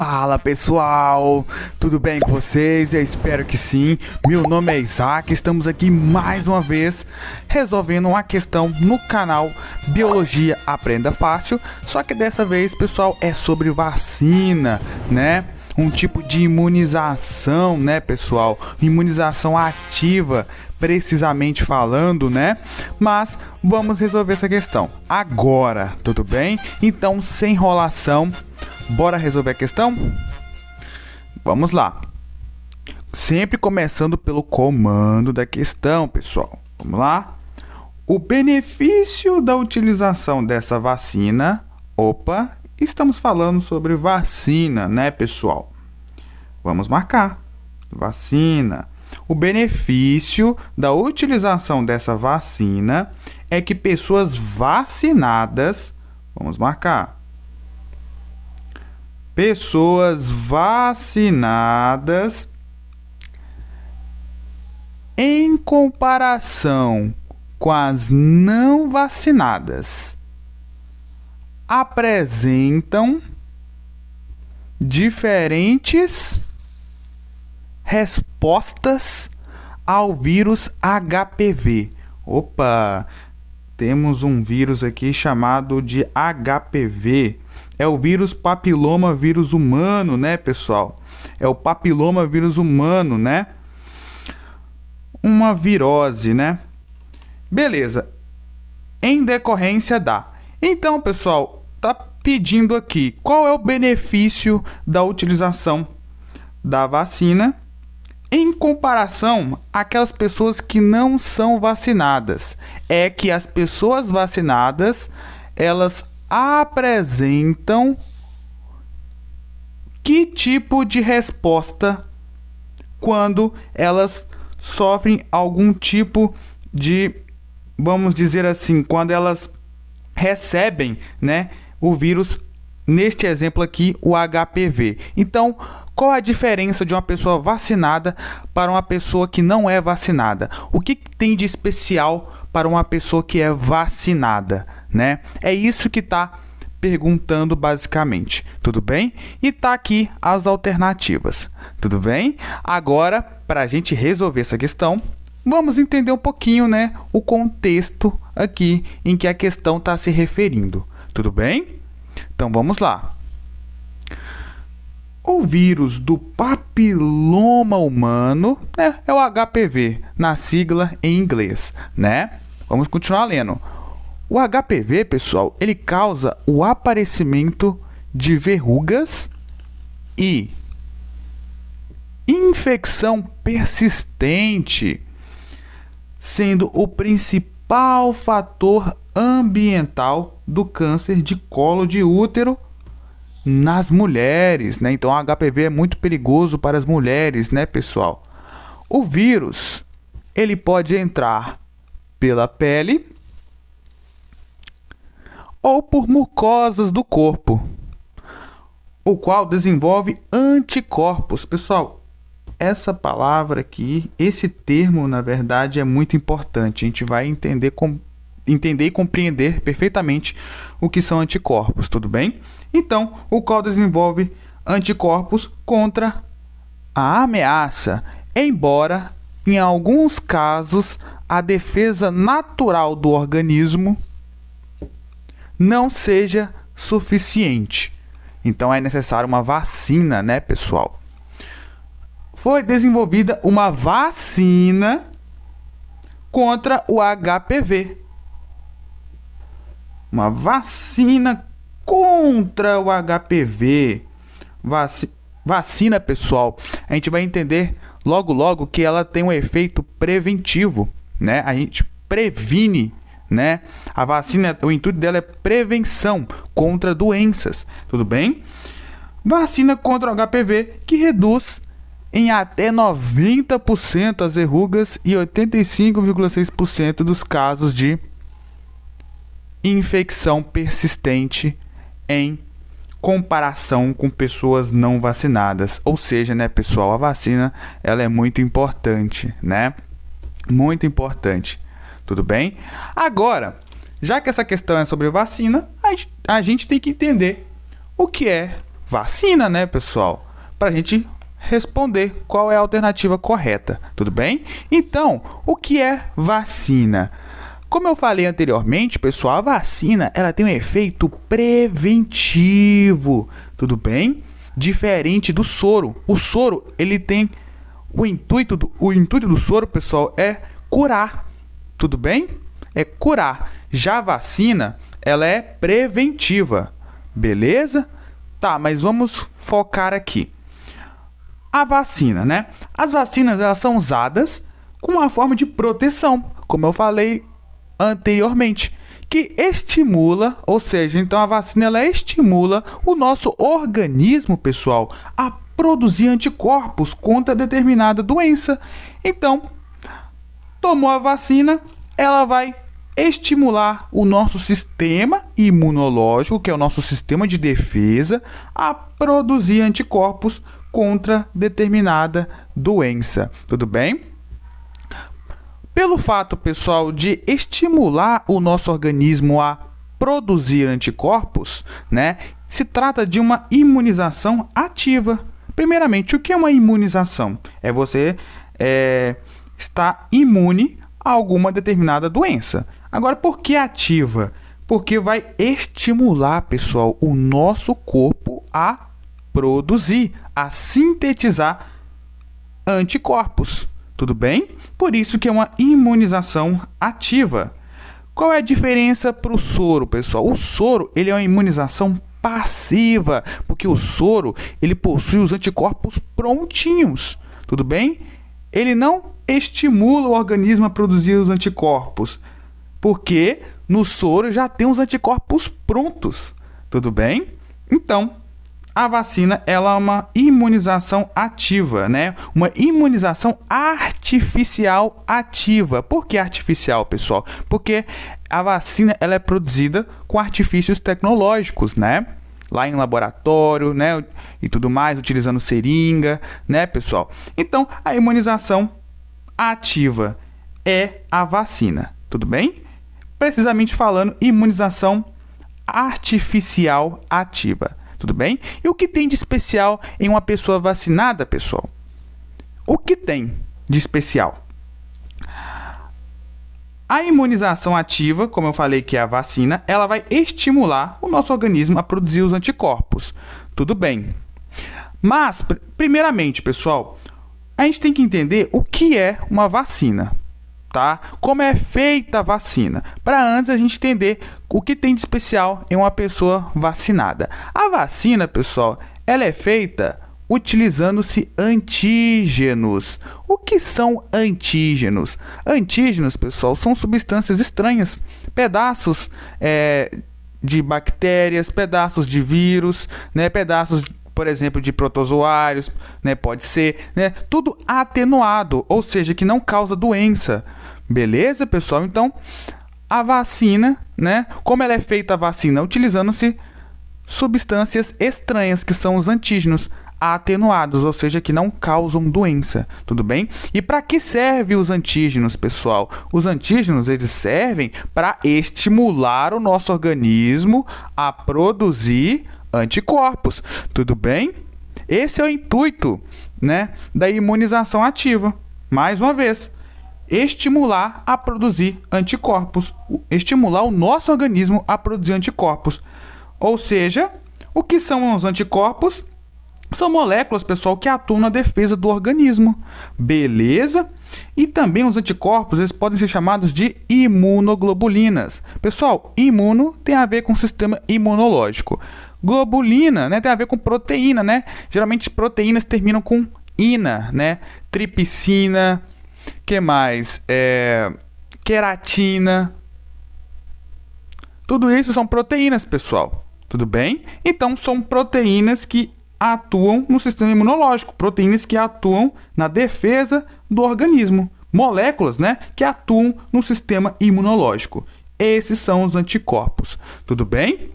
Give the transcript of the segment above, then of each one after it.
Fala pessoal, tudo bem com vocês? Eu espero que sim. Meu nome é Isaac, estamos aqui mais uma vez resolvendo uma questão no canal Biologia Aprenda Fácil. Só que dessa vez, pessoal, é sobre vacina, né? Um tipo de imunização, né, pessoal? Imunização ativa, precisamente falando, né? Mas vamos resolver essa questão agora, tudo bem? Então, sem enrolação, bora resolver a questão? Vamos lá. Sempre começando pelo comando da questão, pessoal. Vamos lá? O benefício da utilização dessa vacina... Opa, estamos falando sobre vacina, né, pessoal? Vamos marcar. Vacina. O benefício da utilização dessa vacina é que pessoas vacinadas... Vamos marcar. Pessoas vacinadas, em comparação com as não vacinadas, apresentam diferentes respostas ao vírus HPV. Opa, temos um vírus aqui chamado de HPV. É o vírus papiloma vírus humano, né, pessoal? É o papiloma vírus humano, né? Uma virose, né? Beleza. Em decorrência da. Então, pessoal, tá pedindo aqui qual é o benefício da utilização da vacina em comparação àquelas pessoas que não são vacinadas. É que as pessoas vacinadas, elas apresentam que tipo de resposta quando elas sofrem algum tipo de, vamos dizer assim, quando elas recebem, né, o vírus, neste exemplo aqui, o HPV. Então, qual a diferença de uma pessoa vacinada para uma pessoa que não é vacinada? O que tem de especial para uma pessoa que é vacinada, né? É isso que está perguntando basicamente, tudo bem? E tá aqui as alternativas, tudo bem? Agora, para a gente resolver essa questão, vamos entender um pouquinho, né, o contexto aqui em que a questão está se referindo, tudo bem? Então vamos lá. O vírus do papiloma humano, né, é o HPV, na sigla em inglês, né? Vamos continuar lendo. O HPV, pessoal, ele causa o aparecimento de verrugas e infecção persistente, sendo o principal fator ambiental do câncer de colo de útero nas mulheres, né? Então, o HPV é muito perigoso para as mulheres, né, pessoal? O vírus, ele pode entrar pela pele ou por mucosas do corpo, o qual desenvolve anticorpos. Pessoal, essa palavra aqui, esse termo, na verdade, é muito importante. A gente vai entender e compreender perfeitamente o que são anticorpos, tudo bem? Então, o qual desenvolve anticorpos contra a ameaça, embora, em alguns casos, a defesa natural do organismo não seja suficiente. Então é necessário uma vacina, né, pessoal? Foi desenvolvida uma vacina contra o HPV. Uma vacina contra o HPV. Vacina, pessoal, a gente vai entender logo logo que ela tem um efeito preventivo, né? A gente previne, né? A vacina, o intuito dela é prevenção contra doenças, tudo bem? Vacina contra o HPV que reduz em até 90% as verrugas e 85,6% dos casos de infecção persistente em comparação com pessoas não vacinadas. Ou seja, né, pessoal, a vacina ela é muito importante, né? Muito importante. Tudo bem? Agora, já que essa questão é sobre vacina, a gente tem que entender o que é vacina, né, pessoal? Para a gente responder qual é a alternativa correta, tudo bem? Então, o que é vacina? Como eu falei anteriormente, pessoal, a vacina ela tem um efeito preventivo, tudo bem? Diferente do soro. O soro, ele tem o intuito do soro, pessoal, é curar, tudo bem? É curar. Já a vacina, ela é preventiva, beleza? Tá, mas vamos focar aqui. A vacina, né? As vacinas, elas são usadas com uma forma de proteção, como eu falei anteriormente, que estimula, ou seja, então a vacina ela estimula o nosso organismo, pessoal, a produzir anticorpos contra determinada doença. Então, tomou a vacina, ela vai estimular o nosso sistema imunológico, que é o nosso sistema de defesa, a produzir anticorpos contra determinada doença. Tudo bem? Pelo fato, pessoal, de estimular o nosso organismo a produzir anticorpos, né, se trata de uma imunização ativa. Primeiramente, o que é uma imunização? É você estar imune a alguma determinada doença. Agora, por que ativa? Porque vai estimular, pessoal, o nosso corpo a produzir, a sintetizar anticorpos. Tudo bem? Por isso que é uma imunização ativa. Qual é a diferença para o soro, pessoal? O soro ele é uma imunização passiva, porque o soro ele possui os anticorpos prontinhos. Tudo bem? Ele não estimula o organismo a produzir os anticorpos, porque no soro já tem os anticorpos prontos. Tudo bem? Então, a vacina ela é uma imunização ativa, né? Uma imunização artificial ativa. Por que artificial, pessoal? Porque a vacina ela é produzida com artifícios tecnológicos, né? Lá em laboratório, né? E tudo mais, utilizando seringa, né, pessoal? Então, a imunização ativa é a vacina, tudo bem? Precisamente falando, imunização artificial ativa. Tudo bem? E o que tem de especial em uma pessoa vacinada, pessoal? O que tem de especial? A imunização ativa, como eu falei que é a vacina, ela vai estimular o nosso organismo a produzir os anticorpos. Tudo bem. Mas, primeiramente, pessoal, a gente tem que entender o que é uma vacina. Tá? Como é feita a vacina, para antes a gente entender o que tem de especial em uma pessoa vacinada. A vacina, pessoal, ela é feita utilizando-se antígenos. O que são antígenos? Antígenos, pessoal, são substâncias estranhas, pedaços de bactérias, pedaços de vírus, né, pedaços por exemplo, de protozoários, né, pode ser, né, tudo atenuado, ou seja, que não causa doença. Beleza, pessoal? Então, a vacina, né, como ela é feita a vacina? Utilizando-se substâncias estranhas, que são os antígenos atenuados, ou seja, que não causam doença, tudo bem? E para que servem os antígenos, pessoal? Os antígenos, eles servem para estimular o nosso organismo a produzir anticorpos, tudo bem? Esse é o intuito, né, da imunização ativa. Mais uma vez, estimular a produzir anticorpos, estimular o nosso organismo a produzir anticorpos. Ou seja, o que são os anticorpos? São moléculas, pessoal, que atuam na defesa do organismo. Beleza? E também os anticorpos, eles podem ser chamados de imunoglobulinas. Pessoal, imuno tem a ver com o sistema imunológico. Globulina, né, tem a ver com proteína, né? Geralmente proteínas terminam com ina, né? Tripsina, que mais? Queratina. Tudo isso são proteínas, pessoal. Tudo bem? Então, são proteínas que atuam no sistema imunológico, proteínas que atuam na defesa do organismo, moléculas, né, que atuam no sistema imunológico. Esses são os anticorpos. Tudo bem?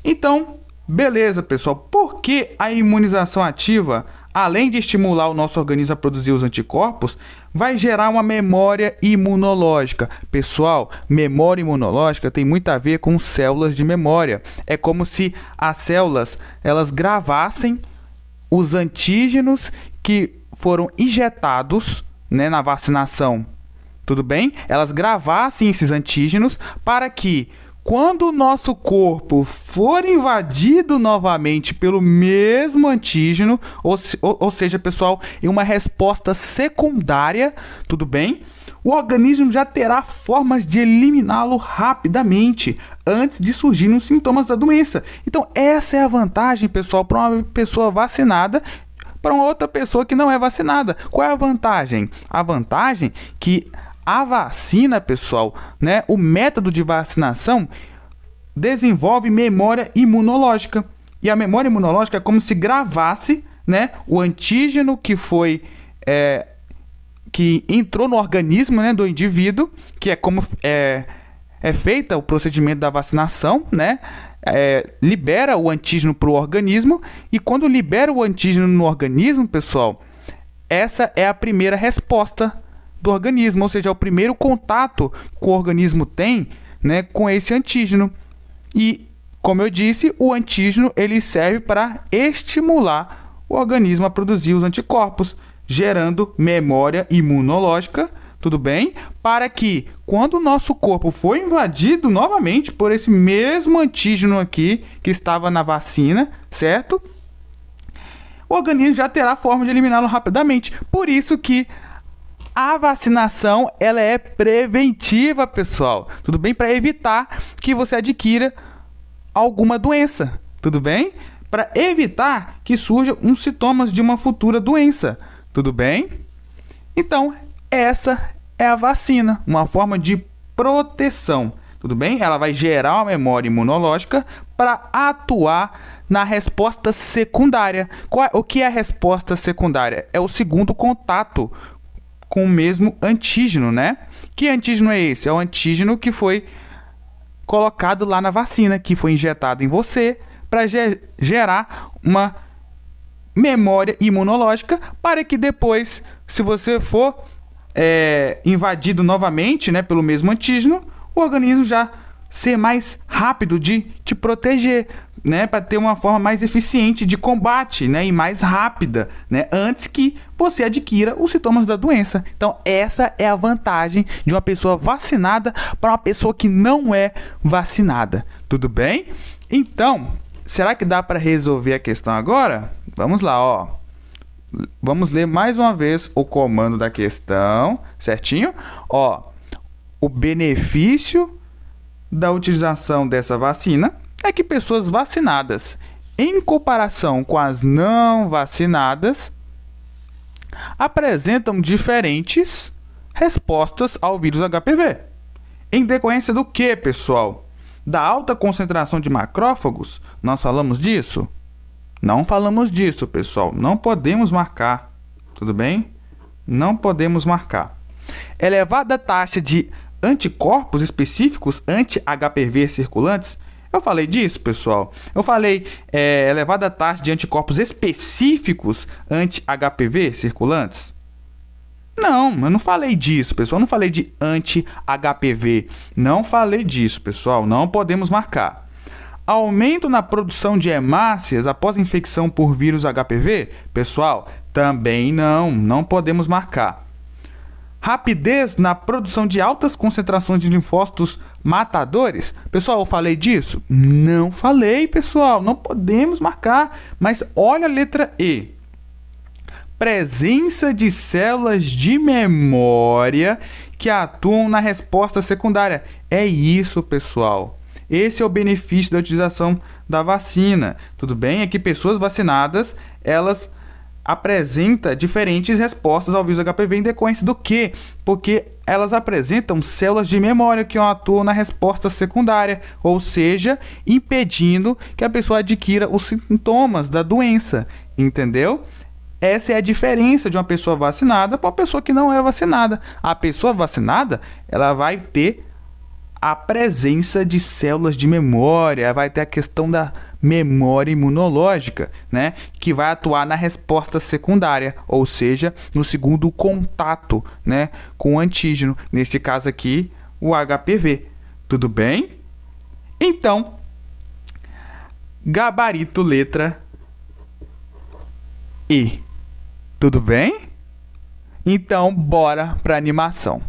Então, beleza, pessoal. Por que a imunização ativa além de estimular o nosso organismo a produzir os anticorpos, vai gerar uma memória imunológica. Pessoal, memória imunológica tem muito a ver com células de memória. É como se as células elas gravassem os antígenos que foram injetados, né, na vacinação. Tudo bem? Elas gravassem esses antígenos para que, quando o nosso corpo for invadido novamente pelo mesmo antígeno, ou seja, pessoal, em uma resposta secundária, tudo bem? O organismo já terá formas de eliminá-lo rapidamente, antes de surgirem os sintomas da doença. Então, essa é a vantagem, pessoal, para uma pessoa vacinada, para uma outra pessoa que não é vacinada. Qual é a vantagem? A vantagem que a vacina, pessoal, né, o método de vacinação desenvolve memória imunológica. E a memória imunológica é como se gravasse, né, o antígeno que foi que entrou no organismo, né, do indivíduo, que é como é feita o procedimento da vacinação, né? Libera o antígeno para o organismo, e quando libera o antígeno no organismo, pessoal, essa é a primeira resposta do organismo, ou seja, é o primeiro contato que o organismo tem, né, com esse antígeno. E, como eu disse, o antígeno ele serve para estimular o organismo a produzir os anticorpos, gerando memória imunológica, tudo bem? Para que, quando o nosso corpo for invadido novamente por esse mesmo antígeno aqui que estava na vacina, certo? O organismo já terá forma de eliminá-lo rapidamente. Por isso que a vacinação ela é preventiva, pessoal. Tudo bem? Para evitar que você adquira alguma doença. Tudo bem? Para evitar que surjam os sintomas de uma futura doença. Tudo bem? Então, essa é a vacina, uma forma de proteção. Tudo bem? Ela vai gerar uma memória imunológica para atuar na resposta secundária. O que é a resposta secundária? É o segundo contato com o mesmo antígeno, né? Que antígeno é esse? É o antígeno que foi colocado lá na vacina, que foi injetado em você para gerar uma memória imunológica para que depois, se você for invadido novamente, né, pelo mesmo antígeno, o organismo já ser mais rápido de te proteger, né, para ter uma forma mais eficiente de combate, né, e mais rápida, né, antes que você adquira os sintomas da doença. Então, essa é a vantagem de uma pessoa vacinada para uma pessoa que não é vacinada. Tudo bem? Então, será que dá para resolver a questão agora? Vamos lá, ó. Vamos ler mais uma vez o comando da questão, certinho? Ó, o benefício da utilização dessa vacina é que pessoas vacinadas, em comparação com as não vacinadas, apresentam diferentes respostas ao vírus HPV. Em decorrência do que, pessoal? Da alta concentração de macrófagos? Nós falamos disso? Não falamos disso, pessoal. Não podemos marcar. Tudo bem? Não podemos marcar. Elevada taxa de anticorpos específicos anti-HPV circulantes. Eu falei disso, pessoal. Eu falei elevada taxa de anticorpos específicos anti-HPV circulantes. Não, eu não falei disso, pessoal. Eu não falei de anti-HPV. Não falei disso, pessoal. Não podemos marcar. Aumento na produção de hemácias após a infecção por vírus HPV? Pessoal, também não podemos marcar. Rapidez na produção de altas concentrações de linfócitos matadores? Pessoal, eu falei disso? Não falei, pessoal, não podemos marcar. Mas olha a letra E. Presença de células de memória que atuam na resposta secundária. É isso, pessoal. Esse é o benefício da utilização da vacina. Tudo bem? É que pessoas vacinadas, elas apresentam diferentes respostas ao vírus HPV em decorrência do quê? Porque elas apresentam células de memória que atuam na resposta secundária, ou seja, impedindo que a pessoa adquira os sintomas da doença. Entendeu? Essa é a diferença de uma pessoa vacinada para uma pessoa que não é vacinada. A pessoa vacinada, ela vai ter a presença de células de memória, vai ter a questão da memória imunológica, né, que vai atuar na resposta secundária, ou seja, no segundo contato, né, com o antígeno, neste caso aqui, o HPV. Tudo bem? Então, gabarito letra E. Tudo bem? Então, bora para a animação.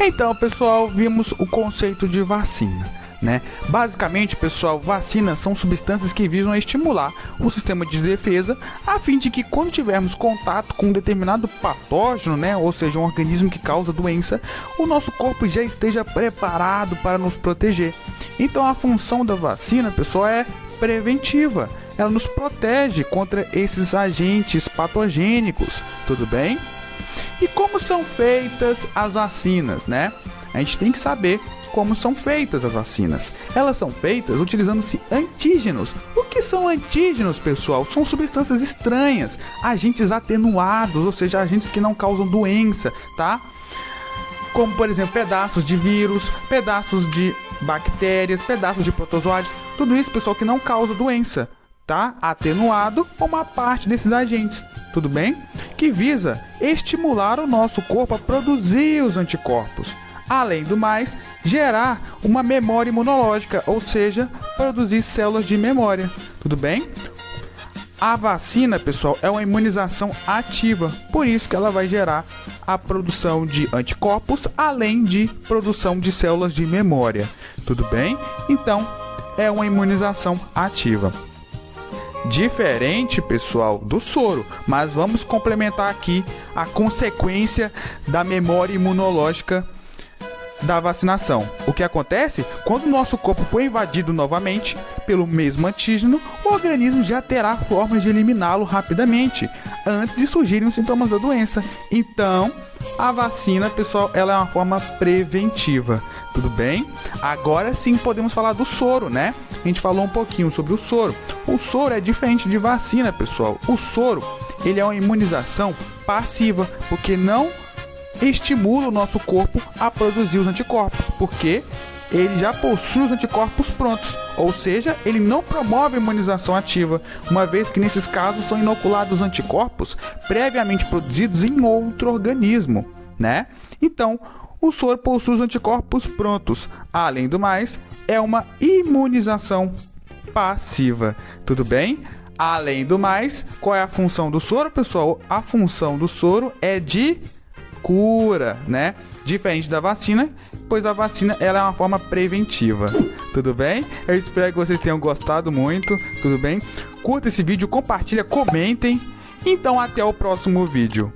Então, pessoal, vimos o conceito de vacina, né? Basicamente, pessoal, vacinas são substâncias que visam estimular o sistema de defesa a fim de que quando tivermos contato com um determinado patógeno, né, ou seja, um organismo que causa doença, o nosso corpo já esteja preparado para nos proteger. Então, a função da vacina, pessoal, é preventiva. Ela nos protege contra esses agentes patogênicos, tudo bem? E como são feitas as vacinas, né? A gente tem que saber como são feitas as vacinas. Elas são feitas utilizando-se antígenos. O que são antígenos, pessoal? São substâncias estranhas, agentes atenuados, ou seja, agentes que não causam doença, tá? Como, por exemplo, pedaços de vírus, pedaços de bactérias, pedaços de protozoários. Tudo isso, pessoal, que não causa doença, tá? Atenuado uma parte desses agentes, tudo bem? Que visa estimular o nosso corpo a produzir os anticorpos. Além do mais, gerar uma memória imunológica, ou seja, produzir células de memória, tudo bem? A vacina, pessoal, é uma imunização ativa, por isso que ela vai gerar a produção de anticorpos, além de produção de células de memória, tudo bem? Então, é uma imunização ativa. Diferente, pessoal, do soro, mas vamos complementar aqui a consequência da memória imunológica da vacinação. O que acontece? Quando o nosso corpo for invadido novamente pelo mesmo antígeno, o organismo já terá formas de eliminá-lo rapidamente, antes de surgirem os sintomas da doença. Então, a vacina, pessoal, ela é uma forma preventiva. Tudo bem? Agora sim podemos falar do soro, né? A gente falou um pouquinho sobre o soro. O soro é diferente de vacina, pessoal. O soro, ele é uma imunização passiva, porque não estimula o nosso corpo a produzir os anticorpos, porque ele já possui os anticorpos prontos, ou seja, ele não promove a imunização ativa, uma vez que nesses casos são inoculados anticorpos previamente produzidos em outro organismo, né? Então, o soro possui os anticorpos prontos. Além do mais, é uma imunização passiva, tudo bem? Além do mais, qual é a função do soro, pessoal? A função do soro é de cura, né? Diferente da vacina, pois a vacina ela é uma forma preventiva. Tudo bem? Eu espero que vocês tenham gostado muito, tudo bem? Curta esse vídeo, compartilha, comentem. Então até o próximo vídeo.